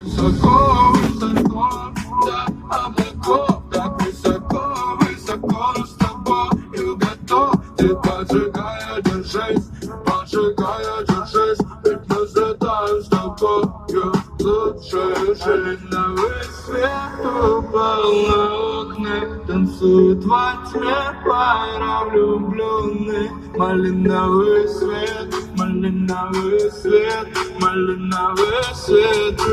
Высоко, высоко, да, облако, так высоко, высоко с тобою готов. Ты поджигая, держись, ведь мы взлетаем с тобою лучшую жизнь. Новый свет упал на окна, танцуют во тьме пара влюбленных. Малиновый свет, малиновый свет, малиновый свет.